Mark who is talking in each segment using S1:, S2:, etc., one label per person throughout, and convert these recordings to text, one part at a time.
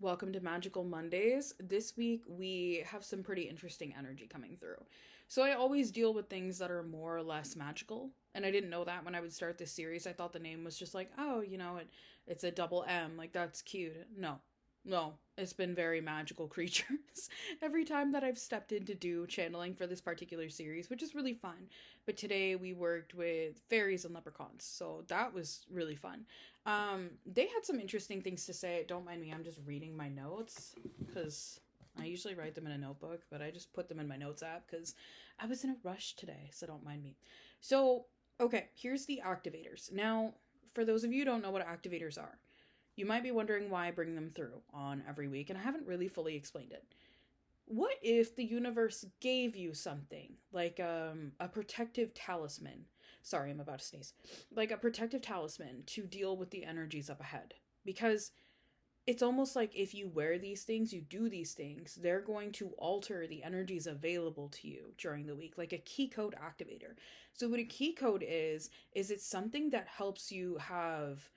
S1: Welcome to Magical Mondays. This week we have some pretty interesting energy coming through. So I always deal with things that are more or less magical, and I didn't know that when I would start this series. I thought the name was just like, oh, it's a double M, like that's cute. No. No, it's been very magical creatures every time that I've stepped in to do channeling for this particular series, which is really fun. But today we worked with fairies and leprechauns, so that was really fun. They had some interesting things to say. Don't mind me, I'm just reading my notes because I usually write them in a notebook, but I just put them in my notes app because I was in a rush today, so don't mind me. So, okay, here's the activators. Now, for those of you who don't know what activators are, you might be wondering why I bring them through on every week, and I haven't really fully explained it. What if the universe gave you something like a protective talisman? Sorry, I'm about to sneeze. Like a protective talisman to deal with the energies up ahead. Because it's almost like if you wear these things, you do these things, they're going to alter the energies available to you during the week, like a key code activator. So, what a key code is it's something that helps you have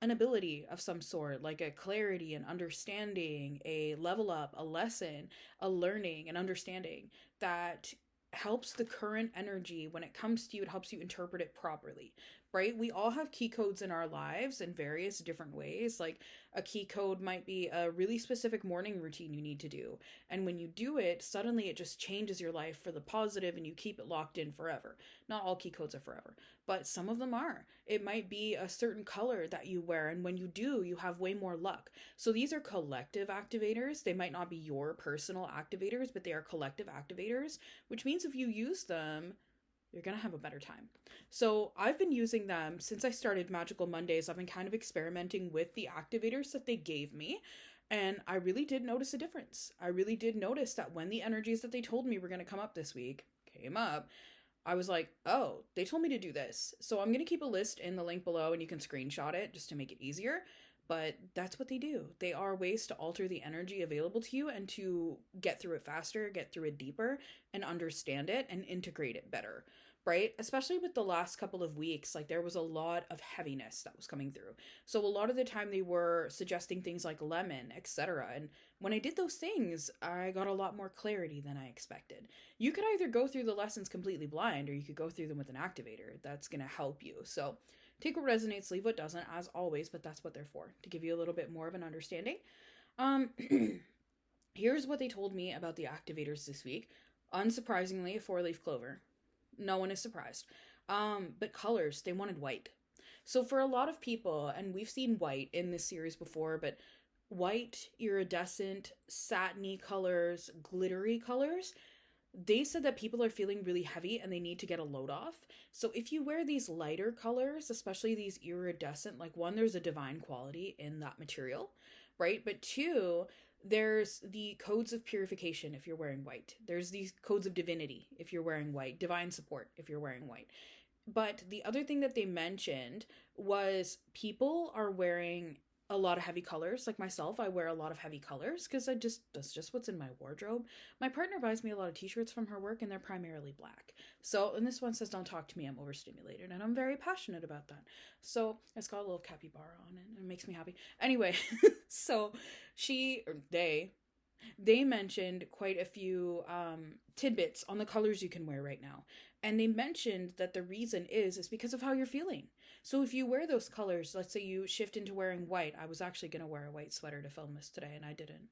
S1: an ability of some sort, like a clarity, an understanding, a level up, a lesson, a learning, an understanding that helps the current energy when it comes to you. It helps you interpret it properly, right? We all have key codes in our lives in various different ways. Like a key code might be a really specific morning routine you need to do. And when you do it, suddenly it just changes your life for the positive and you keep it locked in forever. Not all key codes are forever, but some of them are. It might be a certain color that you wear, and when you do, you have way more luck. So these are collective activators. They might not be your personal activators, but they are collective activators, which means if you use them, you're going to have a better time. So I've been using them since I started Magical Mondays. I've been kind of experimenting with the activators that they gave me. And I really did notice a difference. I really did notice that when the energies that they told me were going to come up this week came up, I was like, oh, they told me to do this. So I'm going to keep a list in the link below and you can screenshot it just to make it easier. But that's what they do. They are ways to alter the energy available to you and to get through it faster, get through it deeper, and understand it and integrate it better, right? Especially with the last couple of weeks, like there was a lot of heaviness that was coming through. So a lot of the time they were suggesting things like lemon, etc. And when I did those things, I got a lot more clarity than I expected. You could either go through the lessons completely blind or you could go through them with an activator that's going to help you. So take what resonates, leave what doesn't, as always, but that's what they're for, to give you a little bit more of an understanding. Um, Here's what they told me about the activators this week. Unsurprisingly, a four-leaf clover. No one is surprised. But colors, they wanted white. So for a lot of people, and we've seen white in this series before, but white, iridescent, satiny colors, glittery colors, they said that people are feeling really heavy and they need to get a load off. So if you wear these lighter colors, especially these iridescent, like one, there's a divine quality in that material, right? But two, there's the codes of purification if you're wearing white. There's these codes of divinity if you're wearing white, divine support if you're wearing white. But the other thing that they mentioned was people are wearing a lot of heavy colors. Like myself, I wear a lot of heavy colors because that's just what's in my wardrobe. My partner buys me a lot of t-shirts from her work and they're primarily black. So, and this one says, don't talk to me, I'm overstimulated. And I'm very passionate about that. So it's got a little capybara on it and it makes me happy. Anyway, so they mentioned quite a few tidbits on the colors you can wear right now. And they mentioned that the reason is because of how you're feeling. So if you wear those colors, let's say you shift into wearing white. I was actually going to wear a white sweater to film this today and I didn't.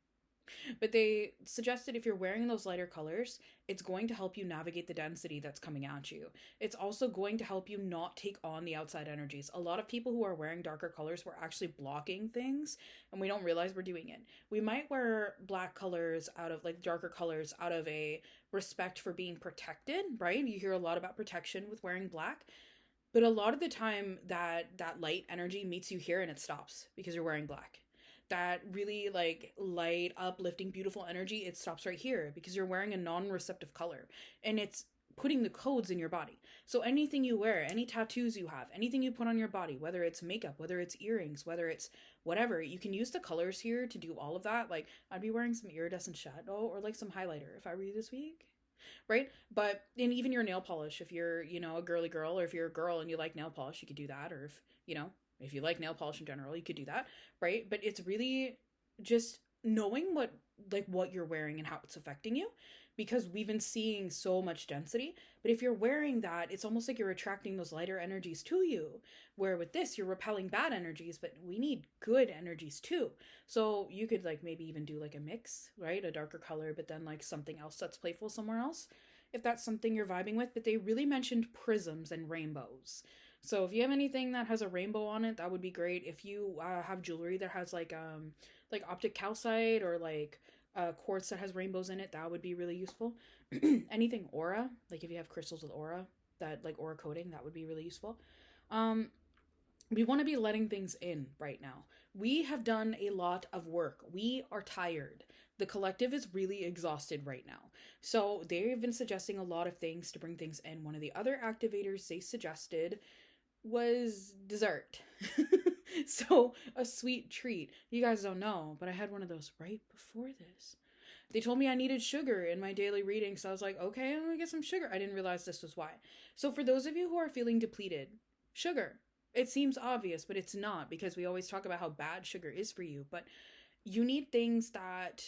S1: But they suggested if you're wearing those lighter colors, it's going to help you navigate the density that's coming at you. It's also going to help you not take on the outside energies. A lot of people who are wearing darker colors were actually blocking things and we don't realize we're doing it. We might wear black colors out of like darker colors out of a respect for being protected, right? You hear a lot about protection with wearing black. But a lot of the time that light energy meets you here and it stops because you're wearing black. That really like light, uplifting, beautiful energy, it stops right here because you're wearing a non-receptive color and it's putting the codes in your body. So anything you wear, any tattoos you have, anything you put on your body, whether it's makeup, whether it's earrings, whether it's whatever, you can use the colors here to do all of that. Like I'd be wearing some iridescent shadow or like some highlighter if I were you this week, right? But and even your nail polish, if you're, a girly girl, or if you're a girl and you like nail polish, you could do that. Or if you like nail polish in general, you could do that, right? But it's really just knowing what you're wearing and how it's affecting you, because we've been seeing so much density. But if you're wearing that, it's almost like you're attracting those lighter energies to you, where with this you're repelling bad energies, but we need good energies too. So you could like maybe even do like a mix, right? A darker color, but then like something else that's playful somewhere else, if that's something you're vibing with. But they really mentioned prisms and rainbows. So if you have anything that has a rainbow on it, that would be great. If you have jewelry that has like optic calcite, or like quartz that has rainbows in it, that would be really useful. Anything aura, like if you have crystals with aura, that like aura coating, that would be really useful. Um, we want to be letting things in right now. We have done a lot of work. We are tired. The collective is really exhausted right now. So they've been suggesting a lot of things to bring things in. One of the other activators they suggested was dessert. So a sweet treat. You guys don't know, but I had one of those right before this. They told me I needed sugar in my daily reading, so I was like, okay, I'm gonna get some sugar. I didn't realize this was why. So for those of you who are feeling depleted, sugar. It seems obvious, but it's not, because we always talk about how bad sugar is for you. But you need things that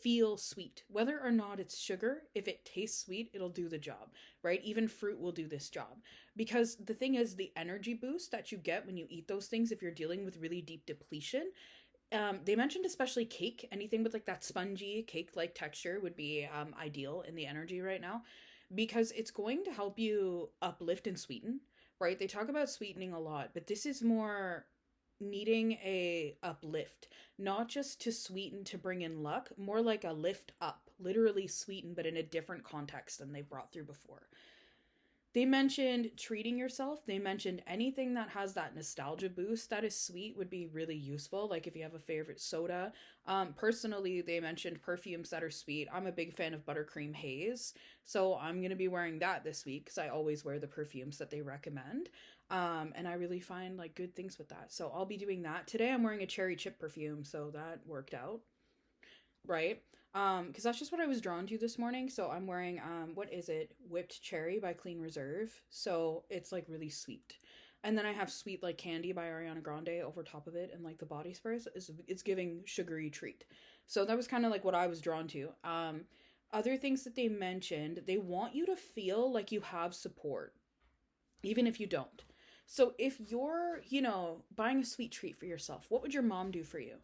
S1: feel sweet. Whether or not it's sugar, if it tastes sweet, it'll do the job, right? Even fruit will do this job. Because the thing is, the energy boost that you get when you eat those things, if you're dealing with really deep depletion, they mentioned especially cake. Anything with like that spongy cake like texture would be ideal in the energy right now, because it's going to help you uplift and sweeten, right? They talk about sweetening a lot, but this is more needing a uplift, not just to sweeten to bring in luck, more like a lift up, literally sweeten, but in a different context than they've brought through before. They mentioned treating yourself. They mentioned anything that has that nostalgia boost that is sweet would be really useful. Like if you have a favorite soda. Personally, they mentioned perfumes that are sweet. I'm a big fan of buttercream haze. So I'm going to be wearing that this week, because I always wear the perfumes that they recommend. And I really find like good things with that. So I'll be doing that. Today I'm wearing a cherry chip perfume, so that worked out, right? Because that's just what I was drawn to this morning. So I'm wearing what is it? Whipped Cherry by Clean Reserve. So it's like really sweet. And then I have Sweet Like Candy by Ariana Grande over top of it, and like the body sprays is it's giving sugary treat. So that was kind of like what I was drawn to. Other things that they mentioned, they want you to feel like you have support, even if you don't. So if you're, buying a sweet treat for yourself, what would your mom do for you?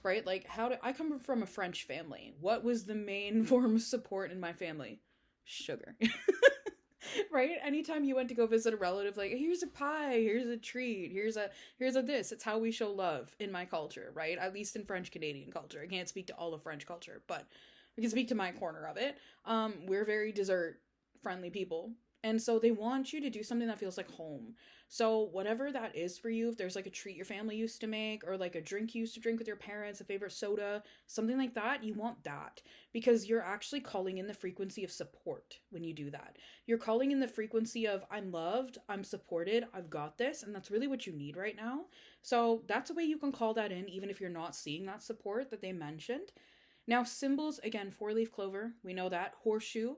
S1: Right? Like, how do I come from a French family? What was the main form of support in my family? Sugar. Right? Anytime you went to go visit a relative, like, here's a pie, here's a treat, here's a this. It's how we show love in my culture, right? At least in French Canadian culture. I can't speak to all of French culture, but I can speak to my corner of it. We're very dessert friendly people. And so they want you to do something that feels like home. So whatever that is for you, if there's like a treat your family used to make, or like a drink you used to drink with your parents, a favorite soda, something like that, you want that, because you're actually calling in the frequency of support when you do that. You're calling in the frequency of I'm loved, I'm supported, I've got this, and that's really what you need right now. So that's a way you can call that in, even if you're not seeing that support that they mentioned. Now, symbols, again, 4-leaf clover, we know that. Horseshoe,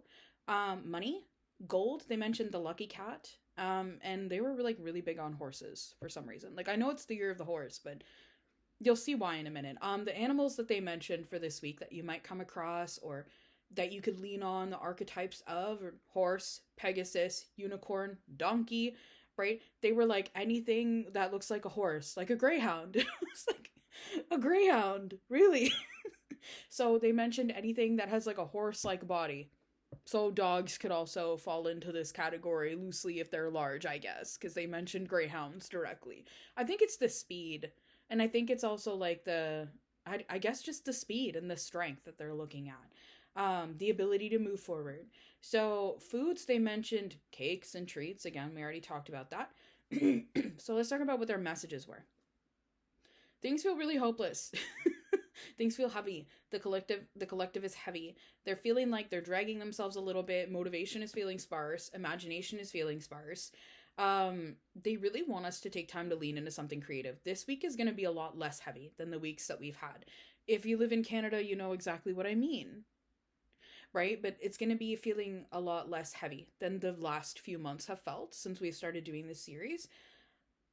S1: money, gold, they mentioned the lucky cat, and they were like really big on horses for some reason. Like, I know it's the year of the horse, but you'll see why in a minute. The animals that they mentioned for this week that you might come across, or that you could lean on the archetypes of, or horse, Pegasus, unicorn, donkey, right? They were like anything that looks like a horse, like a greyhound. It's like a greyhound, really. So they mentioned anything that has like a horse-like body. So dogs could also fall into this category loosely if they're large, I guess, because they mentioned greyhounds directly. I think it's the speed, and I think it's also like I guess just the speed and the strength that they're looking at. The ability to move forward. So foods, they mentioned cakes and treats. Again, we already talked about that. So let's talk about what their messages were. Things feel really hopeless. Things feel heavy. The collective is heavy. They're feeling like they're dragging themselves a little bit. Motivation is feeling sparse. Imagination is feeling sparse. They really want us to take time to lean into something creative. This week is going to be a lot less heavy than the weeks that we've had. If you live in Canada, you know exactly what I mean, right? But it's going to be feeling a lot less heavy than the last few months have felt since we've started doing this series.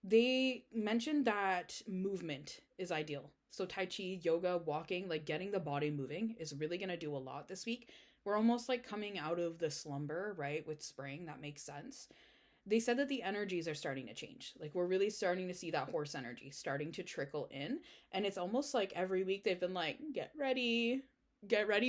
S1: They mentioned that movement is ideal. So Tai Chi, yoga, walking, like getting the body moving is really going to do a lot this week. We're almost like coming out of the slumber, right? With spring, that makes sense. They said that the energies are starting to change. Like we're really starting to see that horse energy starting to trickle in. And it's almost like every week they've been like, get ready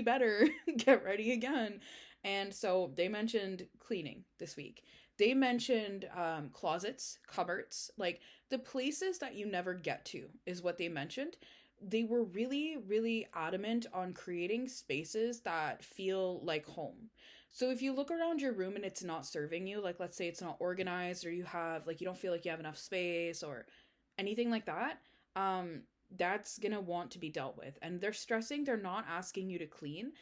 S1: better, get ready again. And so they mentioned cleaning this week. They mentioned closets, cupboards, like the places that you never get to is what they mentioned. They were really, really adamant on creating spaces that feel like home. So if you look around your room and it's not serving you, like let's say it's not organized or you have like you don't feel like you have enough space or anything like that, um that's going to want to be dealt with. And they're stressing they're not asking you to clean.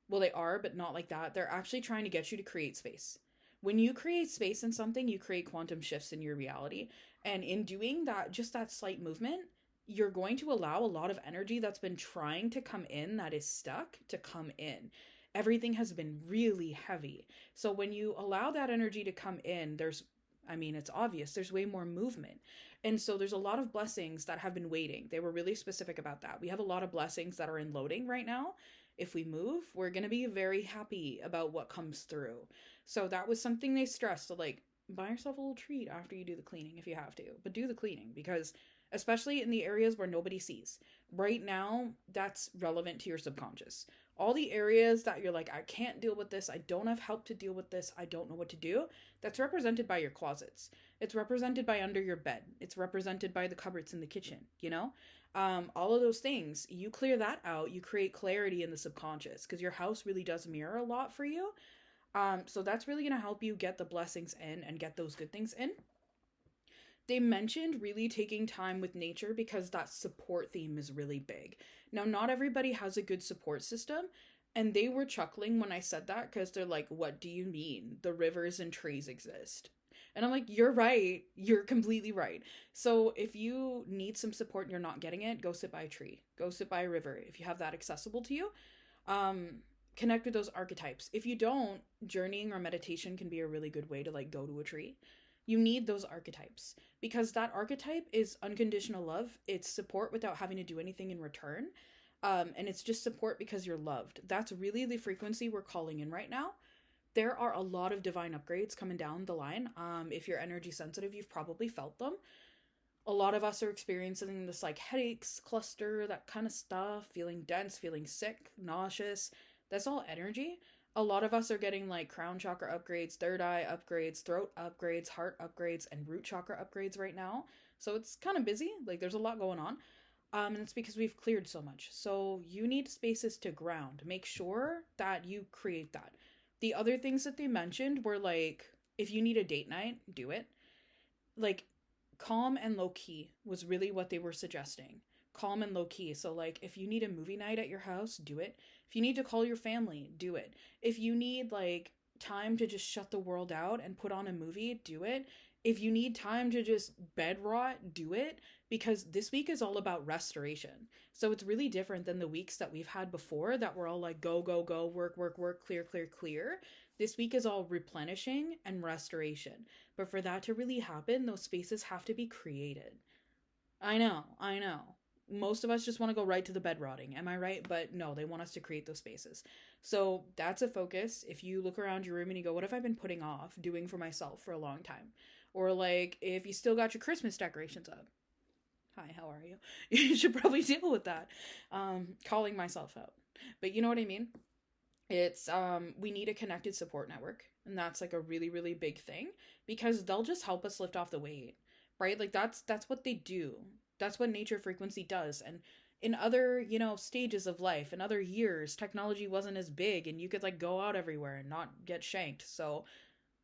S1: Well, they are, but not like that. They're actually trying to get you to create space. When you create space in something, you create quantum shifts in your reality. And in doing that, just that slight movement, you're going to allow a lot of energy that's been trying to come in, that is stuck, to come in. Everything has been really heavy. So when you allow that energy to come in, it's obvious, there's way more movement. And so there's a lot of blessings that have been waiting. They were really specific about that. We have a lot of blessings that are in loading right now. If we move, we're going to be very happy about what comes through. So that was something they stressed. So like, buy yourself a little treat after you do the cleaning if you have to, but do the cleaning, because especially in the areas where nobody sees right now, that's relevant to your subconscious. All the areas that you're like, I can't deal with this, I don't have help to deal with this, I don't know what to do, that's represented by your closets. It's represented by under your bed. It's represented by the cupboards in the kitchen, you know? All of those things, you clear that out, you create clarity in the subconscious, because your house really does mirror a lot for you. So that's really going to help you get the blessings in and get those good things in. They mentioned really taking time with nature because that support theme is really big. Now, not everybody has a good support system, and they were chuckling when I said that because they're like, what do you mean? The rivers and trees exist. And I'm like, you're right. You're completely right. So if you need some support and you're not getting it, go sit by a tree. Go sit by a river if you have that accessible to you. Connect with those archetypes. If you don't, journeying or meditation can be a really good way to like go to a tree. You need those archetypes because that archetype is unconditional love. It's support without having to do anything in return. And it's just support because you're loved. That's really the frequency we're calling in right now. There are a lot of divine upgrades coming down the line. If you're energy sensitive, you've probably felt them. A lot of us are experiencing this like headaches, cluster, that kind of stuff, feeling dense, feeling sick, nauseous. That's all energy. A lot of us are getting like crown chakra upgrades, third eye upgrades, throat upgrades, heart upgrades, and root chakra upgrades right now. So it's kind of busy. Like there's a lot going on. And it's because we've cleared so much. So you need spaces to ground. Make sure that you create that. The other things that they mentioned were like, if you need a date night, do it. Like calm and low key was really what they were suggesting. Calm and low key. So like if you need a movie night at your house, do it. If you need to call your family, do it. If you need like time to just shut the world out and put on a movie, do it. If you need time to just bed rot, do it, because this week is all about restoration. So it's really different than the weeks that we've had before that were all like go, go, go, work, work, work, clear, clear, clear. This week is all replenishing and restoration. But for that to really happen, those spaces have to be created. I know. Most of us just want to go right to the bed rotting. Am I right? But no, they want us to create those spaces. So that's a focus. If you look around your room and you go, what have I been putting off doing for myself for a long time? Or like, if you still got your Christmas decorations up. Hi, how are you? You should probably deal with that. Calling myself out. But you know what I mean? It's, we need a connected support network. And that's like a really, really big thing because they'll just help us lift off the weight, right? Like that's what they do. That's what nature frequency does. And in other, stages of life, in other years, technology wasn't as big and you could like go out everywhere and not get shanked. So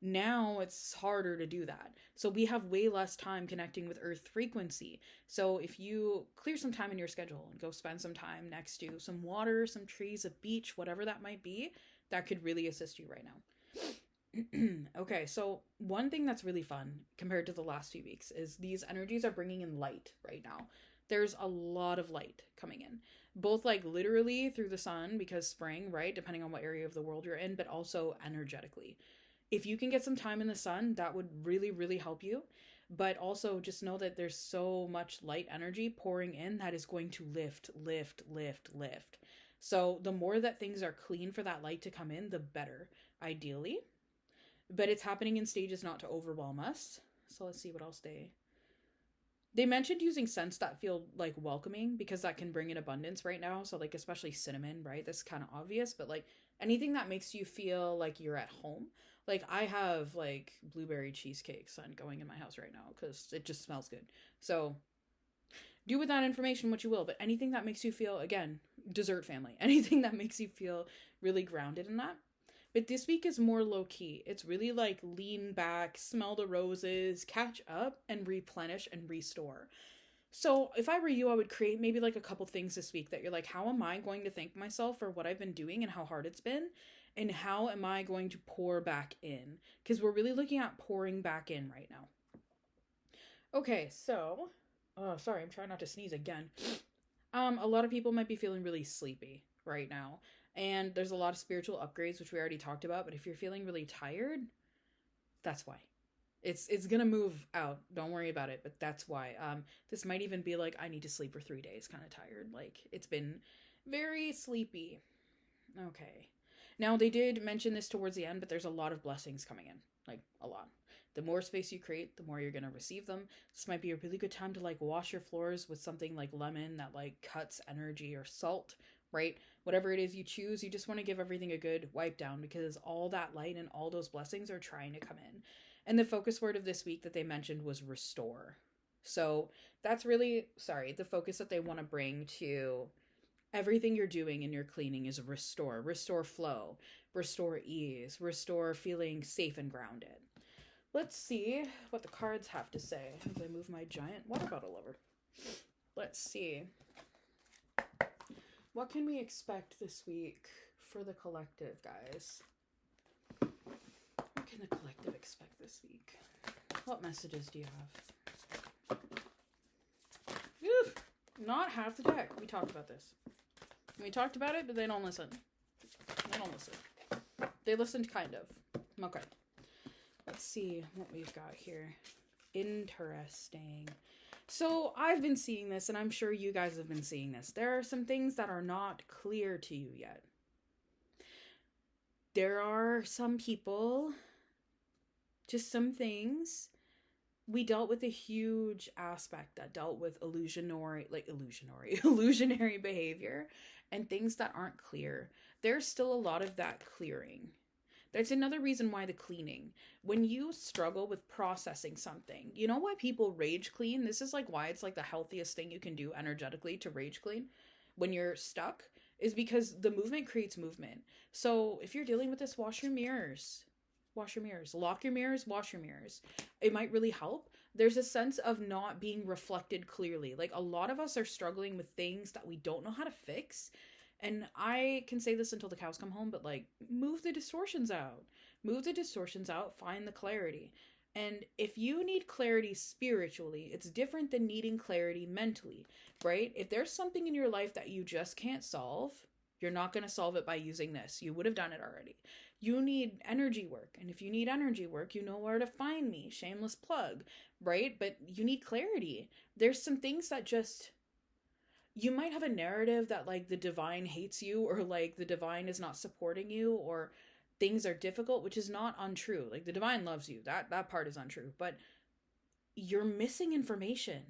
S1: now it's harder to do that. So we have way less time connecting with Earth frequency. So if you clear some time in your schedule and go spend some time next to some water, some trees, a beach, whatever that might be, that could really assist you right now. Okay, so one thing that's really fun compared to the last few weeks is these energies are bringing in light right now. There's a lot of light coming in, both like literally through the sun because spring, right? Depending on what area of the world you're in, but also energetically. If you can get some time in the sun, that would really, really help you. but also just know that there's so much light energy pouring in that is going to lift, lift, lift, lift. So the more that things are clean for that light to come in, the better, ideally. But it's happening in stages not to overwhelm us. So let's see what else they mentioned using scents that feel like welcoming, because that can bring in abundance right now. So like especially cinnamon, right? That's kind of obvious, but like anything that makes you feel like you're at home. Like I have like blueberry cheesecake scent going in my house right now because it just smells good. So do with that information what you will, but anything that makes you feel, again, dessert family, anything that makes you feel really grounded in that. But this week is more low key. It's really like lean back, smell the roses, catch up, and replenish and restore. So if I were you, I would create maybe like a couple things this week that you're like, how am I going to thank myself for what I've been doing and how hard it's been? And how am I going to pour back in? Because we're really looking at pouring back in right now. Okay, so, oh, sorry, I'm trying not to sneeze again. A lot of people might be feeling really sleepy right now. And there's a lot of spiritual upgrades, which we already talked about. But if you're feeling really tired, that's why. It's gonna move out. Don't worry about it. But that's why. This might even be like I need to sleep for 3 days, kind of tired. Like it's been very sleepy. Okay. Now they did mention this towards the end, but there's a lot of blessings coming in. Like a lot. The more space you create, the more you're gonna receive them. This might be a really good time to like wash your floors with something like lemon that like cuts energy, or salt, right? Whatever it is you choose, you just want to give everything a good wipe down, because all that light and all those blessings are trying to come in. And the focus word of this week that they mentioned was restore. So that's really, sorry, the focus that they want to bring to everything you're doing in your cleaning is restore. Restore flow, restore ease, restore feeling safe and grounded. Let's see what the cards have to say as I move my giant water bottle over. Let's see. What can we expect this week for the collective, guys? What can the collective expect this week? What messages do you have? Oof, not half the deck. We talked about this. We talked about it, but they don't listen. They don't listen. They listened kind of. Okay. Let's see what we've got here. Interesting. So I've been seeing this, and I'm sure you guys have been seeing this. There are some things that are not clear to you yet. There are some people, just some things. We dealt with a huge aspect that dealt with illusionary behavior and things that aren't clear. There's still a lot of that clearing. That's another reason why the cleaning. When you struggle with processing something, you know why people rage clean? This is like why it's like the healthiest thing you can do energetically to rage clean when you're stuck, is because the movement creates movement. So if you're dealing with this, wash your mirrors. Wash your mirrors. Lock your mirrors, wash your mirrors. It might really help. There's a sense of not being reflected clearly. Like a lot of us are struggling with things that we don't know how to fix. And I can say this until the cows come home, but like, move the distortions out. Move the distortions out, find the clarity. And if you need clarity spiritually, it's different than needing clarity mentally, right? If there's something in your life that you just can't solve, you're not going to solve it by using this. You would have done it already. You need energy work. And if you need energy work, you know where to find me. Shameless plug, right? But you need clarity. There's some things that just... You might have a narrative that like the divine hates you, or like the divine is not supporting you, or things are difficult, which is not untrue. Like the divine loves you. That part is untrue. But you're missing information.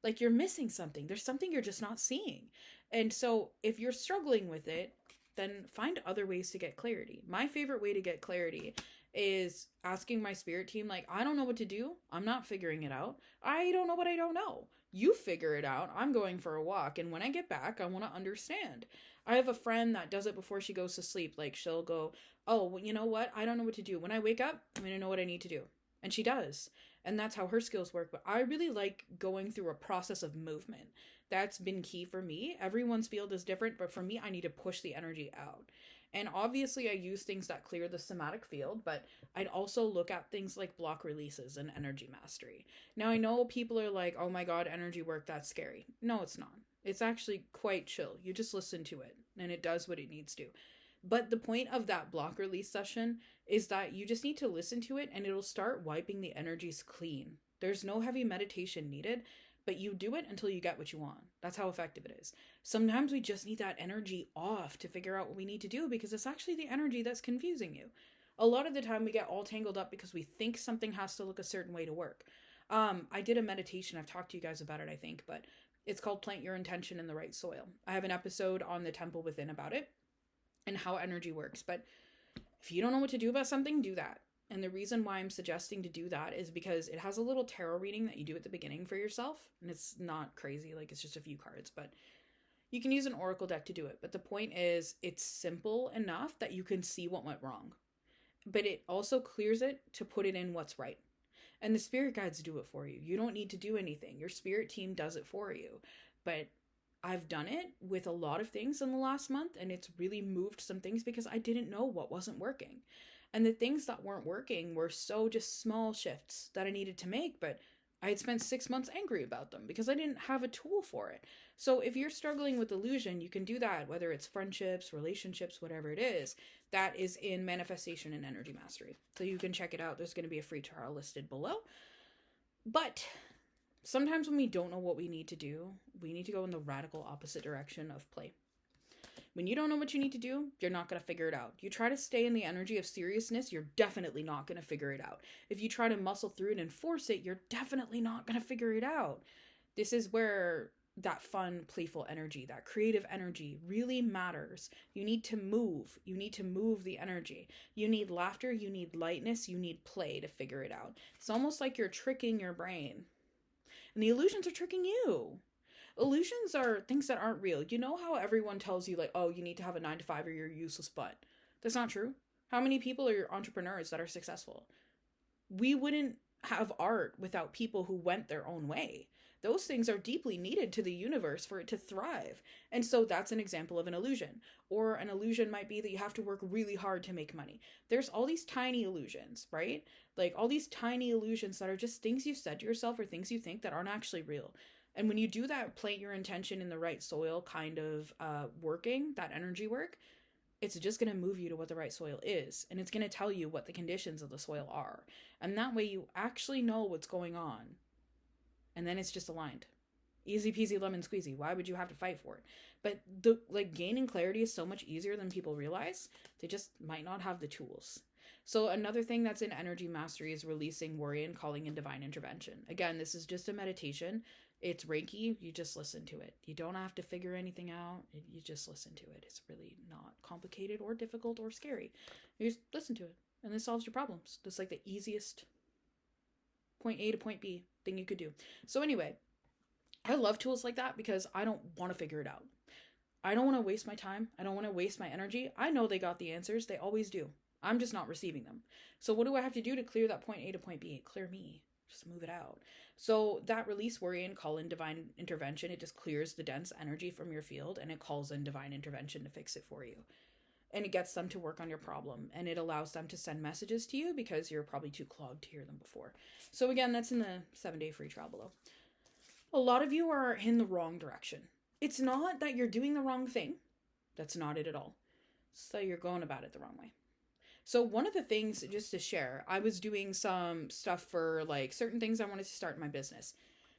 S1: Like you're missing something. There's something you're just not seeing. And so if you're struggling with it, then find other ways to get clarity. My favorite way to get clarity is asking my spirit team, like, I don't know what to do. I'm not figuring it out. I don't know what I don't know. You figure it out. I'm going for a walk. And when I get back, I want to understand. I have a friend that does it before she goes to sleep. Like she'll go, oh, well, you know what? I don't know what to do. When I wake up, I'm going to know what I need to do. And she does. And that's how her skills work. But I really like going through a process of movement. That's been key for me. Everyone's field is different, but for me, I need to push the energy out. And obviously I use things that clear the somatic field, but I'd also look at things like block releases and energy mastery. Now I know people are like, oh my God, energy work, that's scary. No, it's not. It's actually quite chill. You just listen to it and it does what it needs to. But the point of that block release session is that you just need to listen to it and it'll start wiping the energies clean. There's no heavy meditation needed, but you do it until you get what you want. That's how effective it is. Sometimes we just need that energy off to figure out what we need to do, because it's actually the energy that's confusing you. A lot of the time we get all tangled up because we think something has to look a certain way to work. I did a meditation. I've talked to you guys about it, I think, but it's called Plant Your Intention in the Right Soil. I have an episode on the Temple Within about it and how energy works. But if you don't know what to do about something, do that. And the reason why I'm suggesting to do that is because it has a little tarot reading that you do at the beginning for yourself. And it's not crazy, like it's just a few cards, but you can use an oracle deck to do it. But the point is, it's simple enough that you can see what went wrong. But it also clears it to put it in what's right. And the spirit guides do it for you. You don't need to do anything. Your spirit team does it for you. But I've done it with a lot of things in the last month, and it's really moved some things because I didn't know what wasn't working. And the things that weren't working were so just small shifts that I needed to make, but I had spent 6 months angry about them because I didn't have a tool for it. So if you're struggling with illusion, you can do that, whether it's friendships, relationships, whatever it is. That is in Manifestation and Energy Mastery. So you can check it out. There's going to be a free trial listed below. But sometimes when we don't know what we need to do, we need to go in the radical opposite direction of play. When you don't know what you need to do, you're not going to figure it out. You try to stay in the energy of seriousness, you're definitely not going to figure it out. If you try to muscle through it and force it, you're definitely not going to figure it out. This is where that fun, playful energy, that creative energy really matters. You need to move. You need to move the energy. You need laughter. You need lightness. You need play to figure it out. It's almost like you're tricking your brain. And the illusions are tricking you. Illusions are things that aren't real. You know how everyone tells you, like, oh, you need to have a 9-to-5 or you're a useless butt. That's not true. How many people are entrepreneurs that are successful? We wouldn't have art without people who went their own way. Those things are deeply needed to the universe for it to thrive. And so that's an example of an illusion. Or an illusion might be that you have to work really hard to make money. There's all these tiny illusions, right? Like all these tiny illusions that are just things you said to yourself or things you think that aren't actually real. And when you do that, plant your intention in the right soil kind of working, that energy work, it's just going to move you to what the right soil is. And it's going to tell you what the conditions of the soil are. And that way you actually know what's going on. And then it's just aligned. Easy peasy lemon squeezy. Why would you have to fight for it? But gaining clarity is so much easier than people realize. They just might not have the tools. So another thing that's in energy mastery is releasing worry and calling in divine intervention. Again, this is just a meditation. It's Reiki. You just listen to it. You don't have to figure anything out. You just listen to it. It's really not complicated or difficult or scary. You just listen to it, and this solves your problems. That's like the easiest point A to point B thing you could do. So anyway, I love tools like that because I don't want to figure it out. I don't want to waste my time. I don't want to waste my energy. I know they got the answers. They always do. I'm just not receiving them. So what do I have to do to clear that point A to point B? Clear me. Just move it out. So that release worry and call in divine intervention, it just clears the dense energy from your field and it calls in divine intervention to fix it for you. And it gets them to work on your problem and it allows them to send messages to you because you're probably too clogged to hear them before. So again, that's in the 7-day free trial below. A lot of you are in the wrong direction. It's not that you're doing the wrong thing. That's not it at all. It's that you're going about it the wrong way. So one of the things, just to share, I was doing some stuff for like certain things I wanted to start in my business.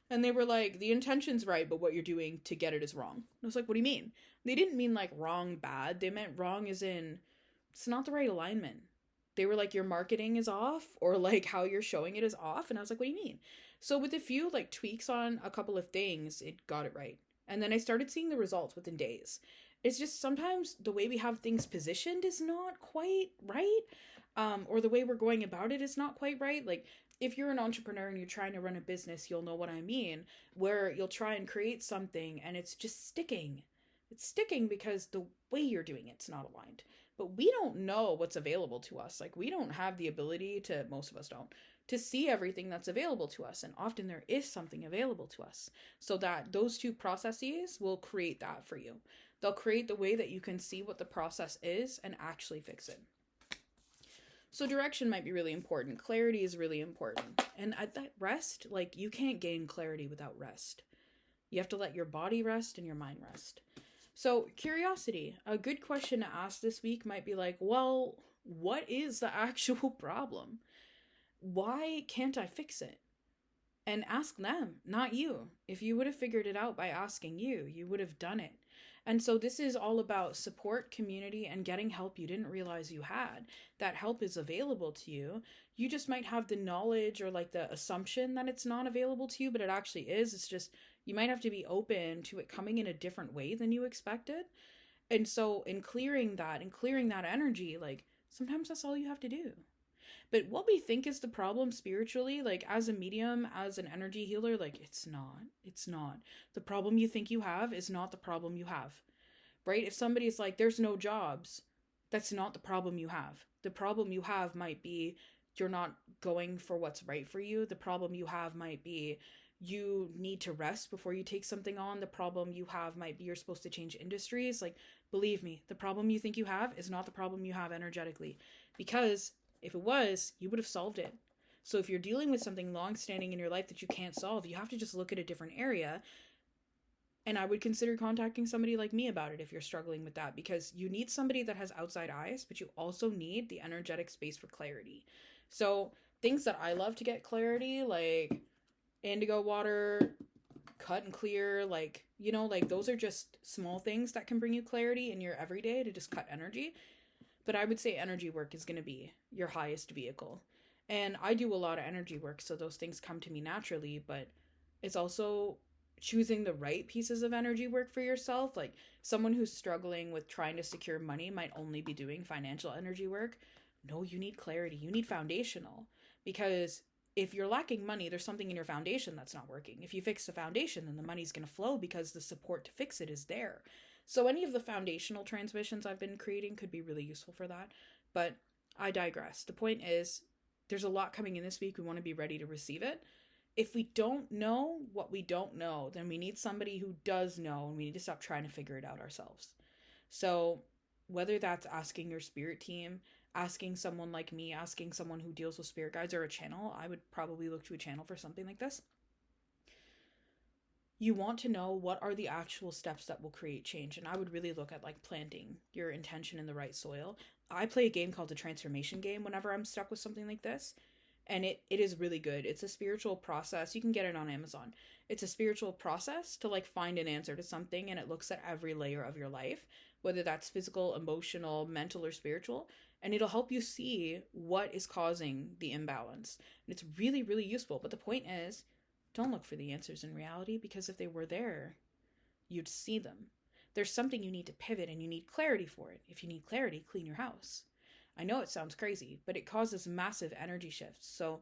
S1: And they were like, the intention's right, but what you're doing to get it is wrong. And I was like, what do you mean? They didn't mean like wrong bad. They meant wrong as in, it's not the right alignment. They were like, your marketing is off or like how you're showing it is off. And I was like, what do you mean? So with a few like tweaks on a couple of things, it got it right. And then I started seeing the results within days. It's just sometimes the way we have things positioned is not quite right. Or the way we're going about it is not quite right. Like if you're an entrepreneur and you're trying to run a business, you'll know what I mean, where you'll try and create something and it's just sticking. It's sticking because the way you're doing it's not aligned. But we don't know what's available to us. Like we don't have the ability to, most of us don't, to see everything that's available to us. And often there is something available to us. So that those two processes will create that for you. They'll create the way that you can see what the process is and actually fix it. So direction might be really important. Clarity is really important. And at that rest, like you can't gain clarity without rest. You have to let your body rest and your mind rest. So curiosity, a good question to ask this week might be like, well, what is the actual problem? Why can't I fix it? and ask them, not you. If you would have figured it out by asking you, you would have done it. And so this is all about support, community, and getting help you didn't realize you had. That help is available to you. You just might have the knowledge or like the assumption that it's not available to you, but it actually is. It's just you might have to be open to it coming in a different way than you expected. And so in clearing that and clearing that energy, like sometimes that's all you have to do. But what we think is the problem spiritually, like as a medium, as an energy healer, like it's not. It's not. The problem you think you have is not the problem you have, right? If somebody's like, there's no jobs, that's not the problem you have. The problem you have might be you're not going for what's right for you. The problem you have might be you need to rest before you take something on. The problem you have might be you're supposed to change industries. Like, believe me, the problem you think you have is not the problem you have energetically. Because if it was, you would have solved it. So if you're dealing with something long standing in your life that you can't solve, you have to just look at a different area. And I would consider contacting somebody like me about it if you're struggling with that, because you need somebody that has outside eyes, but you also need the energetic space for clarity. So things that I love to get clarity, like indigo water, cut and clear, like, you know, like those are just small things that can bring you clarity in your everyday to just cut energy. But I would say energy work is going to be your highest vehicle. And I do a lot of energy work, so those things come to me naturally, but it's also choosing the right pieces of energy work for yourself. Like someone who's struggling with trying to secure money might only be doing financial energy work. No, you need clarity. You need foundational, because if you're lacking money, there's something in your foundation that's not working. If you fix the foundation, then the money's going to flow because the support to fix it is there. So any of the foundational transmissions I've been creating could be really useful for that. But I digress. The point is, there's a lot coming in this week. We want to be ready to receive it. If we don't know what we don't know, then we need somebody who does know, and we need to stop trying to figure it out ourselves. So whether that's asking your spirit team, asking someone like me, asking someone who deals with spirit guides, or a channel, I would probably look to a channel for something like this. You want to know what are the actual steps that will create change. And I would really look at like planting your intention in the right soil. I play a game called the transformation game whenever I'm stuck with something like this. And it is really good. It's a spiritual process. You can get it on Amazon. It's a spiritual process to like find an answer to something, and it looks at every layer of your life, whether that's physical, emotional, mental, or spiritual, and it'll help you see what is causing the imbalance. And it's really, really useful. But the point is, don't look for the answers in reality, because if they were there, you'd see them. There's something you need to pivot, and you need clarity for it. If you need clarity, clean your house. I know it sounds crazy, but it causes massive energy shifts. So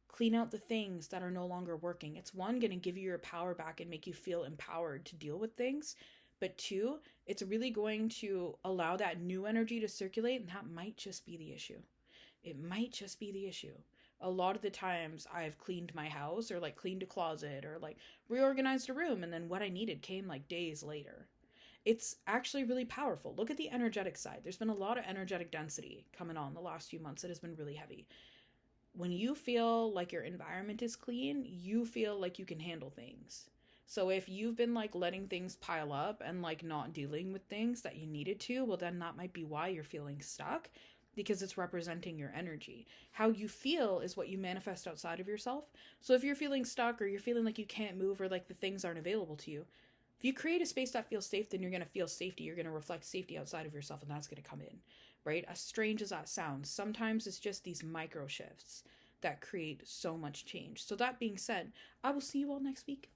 S1: clean out the things that are no longer working. It's one, going to give you your power back and make you feel empowered to deal with things. But two, it's really going to allow that new energy to circulate, and that might just be the issue. It might just be the issue. A lot of the times I've cleaned my house, or like cleaned a closet, or like reorganized a room, and then what I needed came like days later. It's actually really powerful. Look at the energetic side. There's been a lot of energetic density coming on the last few months. It has been really heavy. When you feel like your environment is clean, you feel like you can handle things. So if you've been like letting things pile up and like not dealing with things that you needed to, well, then that might be why you're feeling stuck, because it's representing your energy. How you feel is what you manifest outside of yourself. So if you're feeling stuck, or you're feeling like you can't move, or like the things aren't available to you, if you create a space that feels safe, then you're going to feel safety. You're going to reflect safety outside of yourself, and that's going to come in, right? As strange as that sounds, sometimes it's just these micro shifts that create so much change. So that being said, I will see you all next week.